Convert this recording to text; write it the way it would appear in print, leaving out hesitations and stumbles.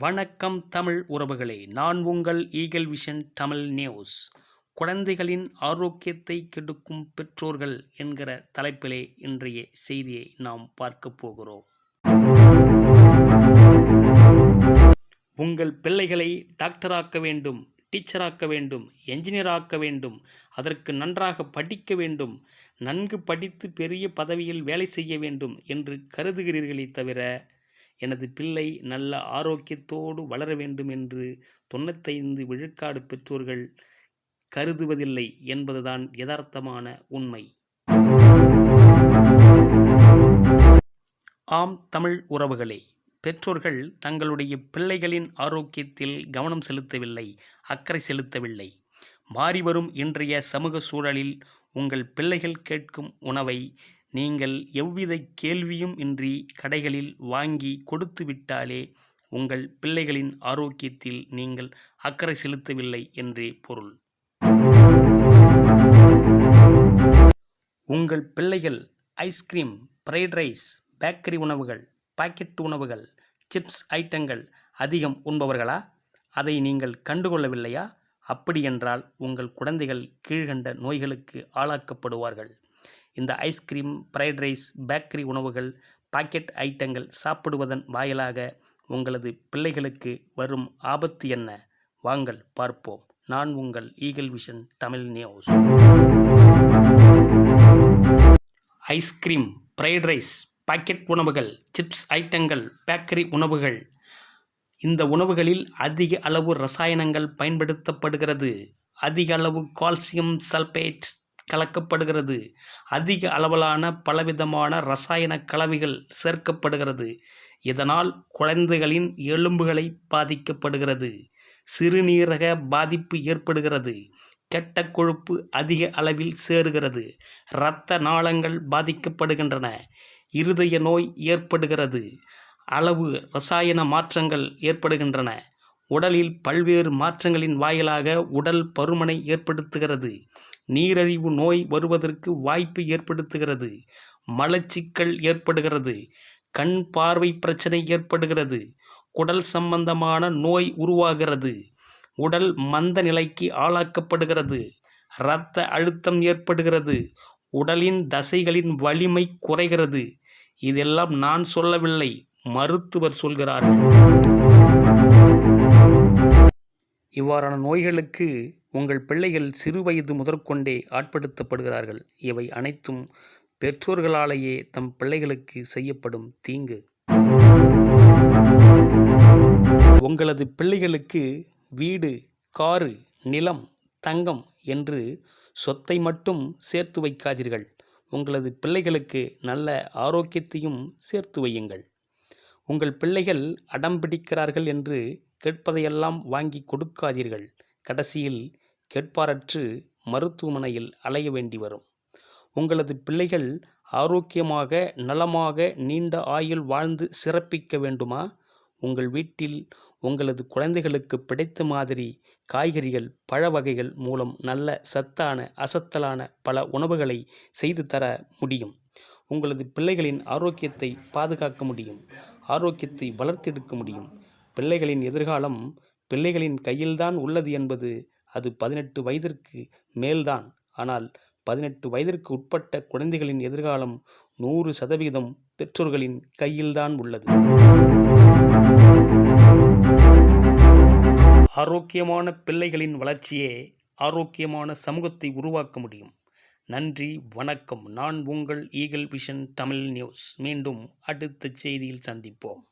வணக்கம் தமிழ் உறவுகளே, நான் உங்கள் ஈகிள் விஷன் தமிழ் நியூஸ். குழந்தைகளின் ஆரோக்கியத்தை கெடுக்கும் பெற்றோர்கள் என்கிற தலைப்பிலே இன்றைய செய்தியை நாம் பார்க்க போகிறோம். உங்கள் பிள்ளைகளை டாக்டராக்க வேண்டும், டீச்சராக்க வேண்டும், என்ஜினியராக்க வேண்டும், அதற்கு நன்றாக படிக்க வேண்டும், நன்கு படித்து பெரிய பதவியில் வேலை செய்ய வேண்டும் என்று கருதுகிறீர்களே தவிர, எனது பிள்ளை நல்ல ஆரோக்கியத்தோடு வளர வேண்டும் என்று 95 விழுக்காடு பெற்றோர்கள் கருதுவதில்லை என்பதுதான் யதார்த்தமான உண்மை. ஆம் தமிழ் உறவுகளே, பெற்றோர்கள் தங்களுடைய பிள்ளைகளின் ஆரோக்கியத்தில் கவனம் செலுத்தவில்லை, அக்கறை செலுத்தவில்லை. மாறிவரும் இன்றைய சமூக சூழலில் உங்கள் பிள்ளைகள் கேட்கும் உணவை நீங்கள் எவ்வித கேள்வியும் இன்றி கடைகளில் வாங்கி கொடுத்து விட்டாலே உங்கள் பிள்ளைகளின் ஆரோக்கியத்தில் நீங்கள் அக்கறை செலுத்தவில்லை என்றே பொருள். உங்கள் பிள்ளைகள் ஐஸ்கிரீம், ஃப்ரைட் ரைஸ், பேக்கரி உணவுகள், பாக்கெட் உணவுகள், சிப்ஸ் ஐட்டங்கள் அதிகம் உண்பவர்களா? அதை நீங்கள் கண்டுகொள்ளவில்லையா? அப்படியென்றால் உங்கள் குழந்தைகள் கீழ்கண்ட நோய்களுக்கு ஆளாக்கப்படுவார்கள். இந்த ஐஸ்கிரீம், ஃப்ரைட் ரைஸ், பேக்கரி உணவுகள், பாக்கெட் ஐட்டங்கள் சாப்பிடுவதன் வாயிலாக உங்களது பிள்ளைகளுக்கு வரும் ஆபத்து என்ன? வாங்கள் பார்ப்போம். நான் உங்கள் eagle vision Tamil news. Ice cream, fried rice, packet உணவுகள், சிப்ஸ் ஐட்டங்கள், பேக்கரி உணவுகள், இந்த உணவுகளில் அதிக அளவு ரசாயனங்கள் பயன்படுத்தப்படுகிறது. அதிக அளவு கால்சியம் சல்பேட் கலக்கப்படுகிறது. அதிக அளவிலான பலவிதமான ரசாயன கலவைகள் சேர்க்கப்படுகிறது. இதனால் குழந்தைகளின் எலும்புகளை பாதிக்கப்படுகிறது. சிறுநீரக பாதிப்பு ஏற்படுகிறது. கெட்ட கொழுப்பு அதிக அளவில் சேருகிறது. இரத்த நாளங்கள் பாதிக்கப்படுகின்றன. இருதய நோய் ஏற்படுகிறது. அளவு ரசாயன மாற்றங்கள் ஏற்படுகின்றன. உடலில் பல்வேறு மாற்றங்களின் வாயிலாக உடல் பருமனை ஏற்படுத்துகிறது. நீரிழிவு நோய் வருவதற்கு வாய்ப்பு ஏற்படுத்துகிறது. மலச்சிக்கல் ஏற்படுகிறது. கண் பார்வை பிரச்சனை ஏற்படுகிறது. குடல் சம்பந்தமான நோய் உருவாகிறது. உடல் மந்த நிலைக்கு ஆளாக்கப்படுகிறது. இரத்த அழுத்தம் ஏற்படுகிறது. உடலின் தசைகளின் வலிமை குறைகிறது. இதெல்லாம் நான் சொல்லவில்லை, மருத்துவர் சொல்கிறார்கள். இவ்வாறான நோய்களுக்கு உங்கள் பிள்ளைகள் சிறு வயது முதற்கொண்டே ஆட்படுத்தப்படுகிறார்கள். இவை அனைத்தும் பெற்றோர்களாலேயே தம் பிள்ளைகளுக்கு செய்யப்படும் தீங்கு. உங்களது பிள்ளைகளுக்கு வீடு, காரு, நிலம், தங்கம் என்று சொத்தை மட்டும் சேர்த்து வைக்காதீர்கள். உங்களது பிள்ளைகளுக்கு நல்ல ஆரோக்கியத்தையும் சேர்த்து வையுங்கள். உங்கள் பிள்ளைகள் அடம்பிடிக்கிறார்கள் என்று கேட்பதையெல்லாம் வாங்கி கொடுக்காதீர்கள். கடைசியில் கேட்பாரற்று மருத்துவமனையில் அலைய வேண்டி வரும். உங்களது பிள்ளைகள் ஆரோக்கியமாக, நலமாக, நீண்ட ஆயுள் வாழ்ந்து சிறப்பிக்க வேண்டுமா? உங்கள் வீட்டில் உங்களது குழந்தைகளுக்கு பிடித்த மாதிரி காய்கறிகள், பழ வகைகள் மூலம் நல்ல சத்தான, அசத்தலான பல உணவுகளை செய்து தர முடியும். உங்களது பிள்ளைகளின் ஆரோக்கியத்தை பாதுகாக்க முடியும். ஆரோக்கியத்தை வளர்த்தெடுக்க முடியும். பிள்ளைகளின் எதிர்காலம் பிள்ளைகளின் கையில்தான் உள்ளது என்பது அது 18 வயதிற்கு மேல்தான். ஆனால் 18 வயதிற்கு உட்பட்ட குழந்தைகளின் எதிர்காலம் 100% பெற்றோர்களின் கையில்தான் உள்ளது. ஆரோக்கியமான பிள்ளைகளின் வளர்ச்சியே ஆரோக்கியமான சமூகத்தை உருவாக்க முடியும். நன்றி, வணக்கம். நான் உங்கள் ஈகிள் விஷன் தமிழ் நியூஸ். மீண்டும் அடுத்த செய்தியில் சந்திப்போம்.